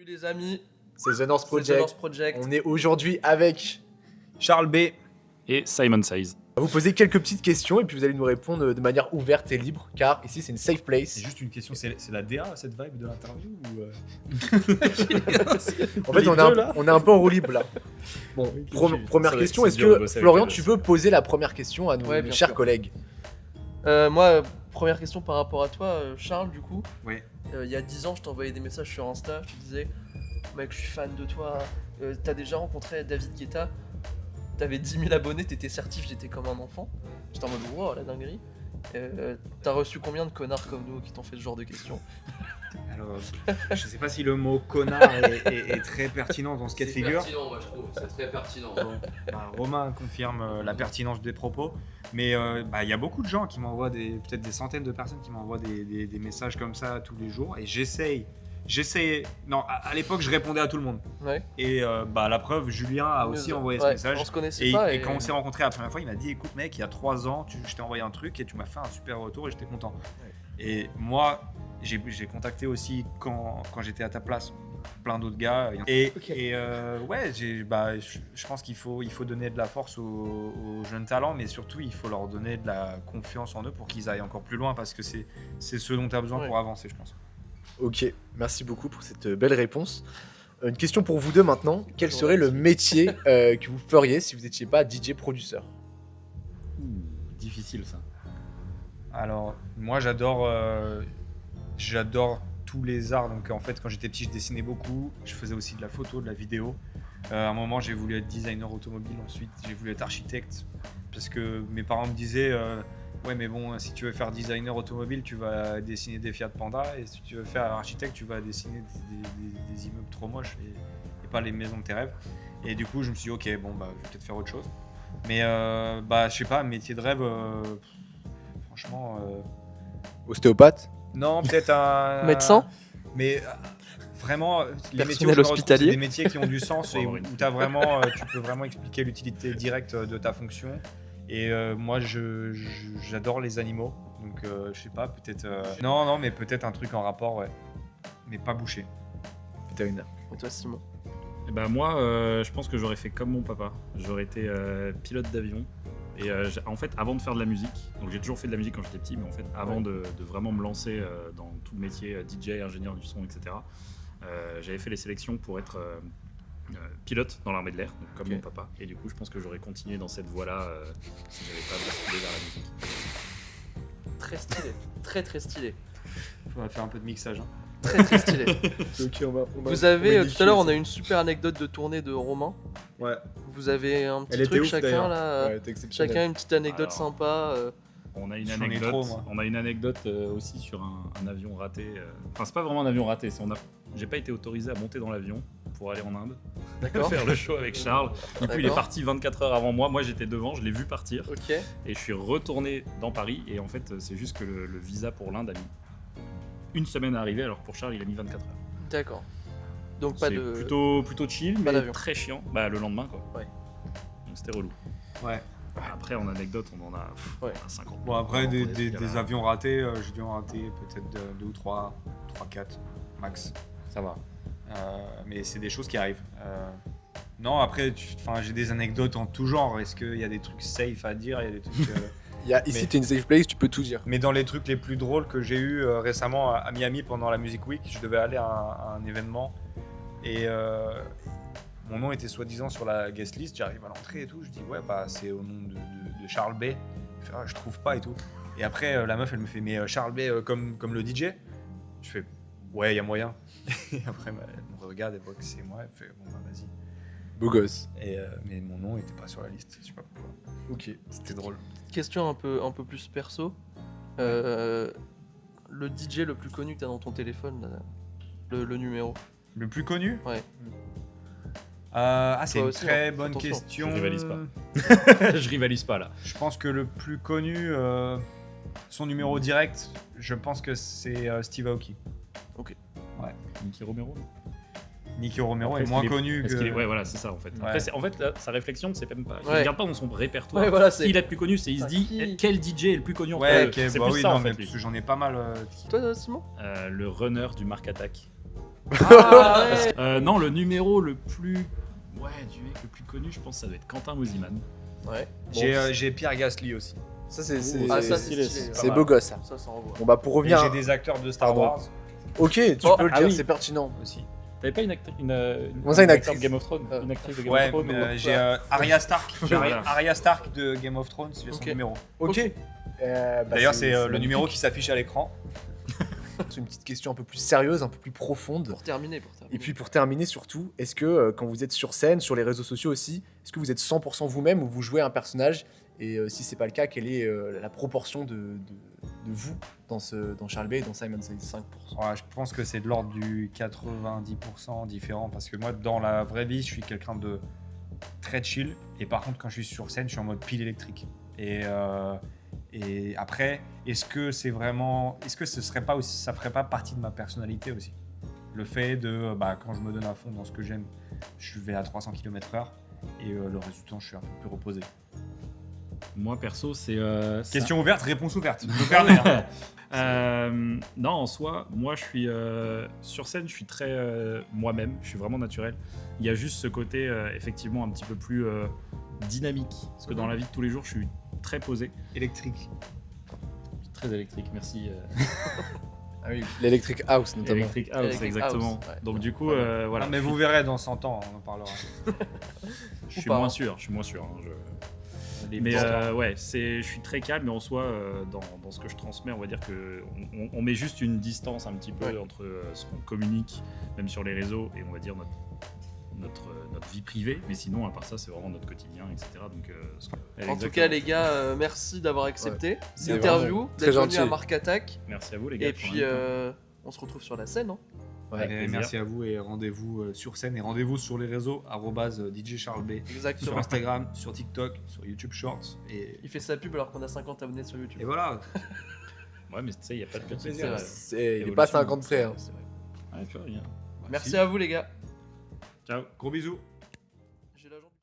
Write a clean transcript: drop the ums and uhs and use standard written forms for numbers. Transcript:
Salut les amis, C'est The North c'est The Project. North Project. On est aujourd'hui avec... Charles B. Et Simon Says. On va vous poser quelques petites questions et puis vous allez nous répondre de manière ouverte et libre, car ici c'est une safe place. C'est juste une question, c'est la DA cette vibe de l'interview ou En fait, les on deux, là est un peu en roue libre là. Bon, première Ça va- question, c'est est-ce dur de que bosser avec Florian, eux, tu c'est- veux poser la première question à nos, Ouais, nos bien chers sûr. collègues? Moi, première question par rapport à toi, Charles, du coup. Oui. Il y a 10 ans, je t'envoyais des messages sur Insta, je te disais, mec, je suis fan de toi. T'as déjà rencontré David Guetta. T'avais 10 000 abonnés, t'étais certif, j'étais comme un enfant. J'étais en mode, wow, la dinguerie. T'as reçu combien de connards comme nous qui t'ont fait ce genre de questions? Alors, je sais pas si le mot connard est très pertinent dans ce cas de figure. C'est pertinent, moi je trouve, c'est très pertinent. Romain confirme la pertinence des propos, mais il y a beaucoup de gens qui m'envoient peut-être des centaines de personnes qui m'envoient des messages comme ça tous les jours, et j'essaye. Non, à l'époque je répondais à tout le monde. Ouais. Et la preuve, Julien a aussi envoyé ce Ouais, message. On se connaissait Et, pas. et quand on s'est rencontrés la première fois, il m'a dit écoute mec, il y a 3 ans, je t'ai envoyé un truc et tu m'as fait un super retour et j'étais content. Ouais. Et moi, j'ai contacté aussi quand j'étais à ta place plein d'autres gars. Et, Ok. je pense qu'il faut donner de la force aux jeunes talents, mais surtout il faut leur donner de la confiance en eux pour qu'ils aillent encore plus loin, parce que c'est ce dont tu as besoin Ouais. pour avancer, je pense. Ok, merci beaucoup pour cette belle réponse. Une question pour vous deux maintenant. Quel serait le métier que vous feriez si vous n'étiez pas DJ produceur? Difficile ça. Alors, moi, j'adore tous les arts. Donc, en fait, quand j'étais petit, je dessinais beaucoup. Je faisais aussi de la photo, de la vidéo. À un moment, j'ai voulu être designer automobile. Ensuite, j'ai voulu être architecte. Parce que mes parents me disaient ouais, mais bon, si tu veux faire designer automobile, tu vas dessiner des Fiat Panda. Et si tu veux faire architecte, tu vas dessiner des immeubles trop moches et pas les maisons de tes rêves. Et du coup, je me suis dit, ok, bon, je vais peut-être faire autre chose. Mais, je sais pas, métier de rêve, franchement. Ostéopathe? Non, peut-être un. Médecin? Mais vraiment, les métiers Personnel où je me retrouve, hospitalier. c'est des métiers qui ont du sens et où Avoir une tu peux vraiment expliquer l'utilité directe de ta fonction. Et moi, j'adore les animaux. Donc, je sais pas, peut-être. Non, mais peut-être un truc en rapport, ouais. Mais pas bouché. Vétérinaire. Et toi, Simon? Et ben moi, je pense que j'aurais fait comme mon papa. J'aurais été pilote d'avion. Et en fait, avant de faire de la musique, donc j'ai toujours fait de la musique quand j'étais petit, mais en fait, avant de vraiment me lancer dans tout le métier DJ, ingénieur du son, etc., j'avais fait les sélections pour être pilote dans l'armée de l'air, donc comme Ok. mon papa. Et du coup, je pense que j'aurais continué dans cette voie-là si j'avais pas basculé vers la musique. Très stylé. Très stylé. On va faire un peu de mixage. Hein. Très stylé. Ok, Vous avez, tout à l'heure, on a eu une super anecdote de tournée de Romain. Ouais. Vous avez un petit Elle était truc ouf, chacun d'ailleurs. là. Ouais, t'es exceptionnel. Chacun une petite anecdote Alors. sympa. On a une J'en ai anecdote, trop, moi. on a une anecdote aussi sur un avion raté. Enfin, c'est pas vraiment un avion raté. J'ai pas été autorisé à monter dans l'avion pour aller en Inde, D'accord. faire le show avec Charles. Du coup, il est D'accord. parti 24 heures avant moi. Moi, j'étais devant, je l'ai vu partir. Ok. Et je suis retourné dans Paris. Et en fait, c'est juste que le visa pour l'Inde a mis une semaine à arriver, alors que pour Charles, il a mis 24 heures. D'accord. Donc pas C'est de. plutôt chill, mais d'avion. très chiant. Bah, le lendemain, quoi. Ouais. Donc, c'était relou. Ouais. Après, en anecdote, on en a, Ouais. on a 50. Bon, après, Vraiment, des pour les avions ratés, j'ai dû en rater peut-être 2 ou 3, 4 max. Ça va. Mais c'est des choses qui arrivent. Non, après, j'ai des anecdotes en tout genre. Est-ce qu'il y a des trucs safe à dire? Il y a des trucs. Ici, Mais- t'es une safe place, tu peux tout dire. Mais dans les trucs les plus drôles que j'ai eu récemment à Miami pendant la Music Week, je devais aller à un événement et mon nom était soi-disant sur la guest list. J'arrive à l'entrée et tout, je dis ouais c'est au nom de Charles B. Il fait, ah, je trouve pas et tout. Et après la meuf elle me fait mais Charles B comme le DJ. Je fais ouais il y a moyen. Et après elle me regarde et voit que c'est moi. Elle fait bon vas-y. Beau gosse. Et mais mon nom était pas sur la liste. Je sais pas pourquoi. Ok. C'était drôle. Question un peu plus perso. Le DJ le plus connu que t'as dans ton téléphone, là, le numéro. Le plus connu? Ouais. C'est Toi une aussi, très hein. bonne Attention. question. Je rivalise pas. Je rivalise pas là. Je pense que le plus connu, son numéro direct, je pense que c'est Steve Aoki. Nicky Romero. Nicky Romero Après, est est-ce moins qu'il est- connu Est-ce que. qu'il est- Ouais, voilà, c'est ça en fait. Ouais. Après, en fait, là, sa réflexion, c'est même pas. Il Ouais. regarde pas dans son répertoire. Ouais, voilà, c'est. Qui est le plus connu, c'est il se dit Qui quel DJ est le plus connu entre Ouais, eux. ok, C'est bah plus oui, ça non, en mais fait. parce que j'en ai pas mal. Toi, Simon? Le runner du Mark Attack. Ah ouais. Non, le numéro le plus. Ouais, du mec le plus connu, je pense que ça doit être Quentin Mosiman. Ouais. J'ai Pierre Gasly aussi. Ça, c'est Ah, ça, stylé, c'est stylé. c'est beau gosse, ça. Ça envoie. Bon, bah, pour Et revenir. j'ai des acteurs de Star Pardon. Wars Ok, tu Oh, peux le ah dire, oui. c'est pertinent. aussi. T'avais pas une actrice Comment ça, une acteur actrice de Game of Thrones Une actrice de Game of Ouais, Thrones ou- j'ai Arya Stark. J'ai Voilà. Arya Stark de Game of Thrones, j'ai son Ok. numéro. Ok. Bah, D'ailleurs, c'est le magnifique. numéro qui s'affiche à l'écran. C'est une petite question un peu plus sérieuse, un peu plus profonde. Pour terminer. Et puis pour terminer surtout, est-ce que quand vous êtes sur scène, sur les réseaux sociaux aussi, est-ce que vous êtes 100% vous-même ou vous jouez un personnage? Et si c'est pas le cas, quelle est la proportion de vous dans Charles Bay et dans Simon Says? 5%. Ouais, je pense que c'est de l'ordre du 90% différent parce que moi, dans la vraie vie, je suis quelqu'un de très chill. Et par contre, quand je suis sur scène, je suis en mode pile électrique. Et après, est-ce que c'est vraiment, est-ce que ce serait pas aussi, ça ferait pas partie de ma personnalité aussi? Le fait de, quand je me donne à fond dans ce que j'aime, je vais à 300 km/h et le reste du temps, je suis un peu plus reposé. Moi perso, c'est. Question ouverte, réponse ouverte. Je perdais, hein. Non, en soi, moi je suis sur scène, je suis très moi-même, je suis vraiment naturel. Il y a juste ce côté effectivement un petit peu plus dynamique, parce que dans la vie de tous les jours, je suis très posé, Électrique. très électrique. Merci. Ah oui, l'Electric House notamment. Electric House, Electric exactement. House, ouais. Donc du coup, Voilà. voilà. Ah, mais vous verrez dans 100 ans, on en parlera. Je suis pas, moins hein. sûr, je suis moins sûr. Hein, Les Mais histoires. ouais, je suis très calme, mais en soi, dans ce que je transmets, on va dire que on met juste une distance un petit peu Ouais. entre ce qu'on communique, même sur les réseaux, et on va dire notre vie privée. Mais sinon, à part ça, c'est vraiment notre quotidien, etc. Donc, En tout cas, les gars, merci d'avoir accepté C'est l'interview, vraiment très d'être venu gentil. à Mark Attack. merci à vous, les gars. Et pour puis, l'invitation. on se retrouve sur la scène. Hein. Ouais. Avec Et plaisir. merci à vous et rendez-vous sur scène et rendez-vous sur les réseaux @DJ Charles B. Sur Exactement. Instagram, sur TikTok, sur YouTube Shorts Il fait sa pub alors qu'on a 50 abonnés sur YouTube. et voilà. Ouais, mais tu sais, il n'y a pas de petit. C'est vrai. Il est pas Évolution. 50 près. Hein. C'est vrai. Ouais, tu vois, rien. Merci à vous, les gars. Ciao. Gros bisous.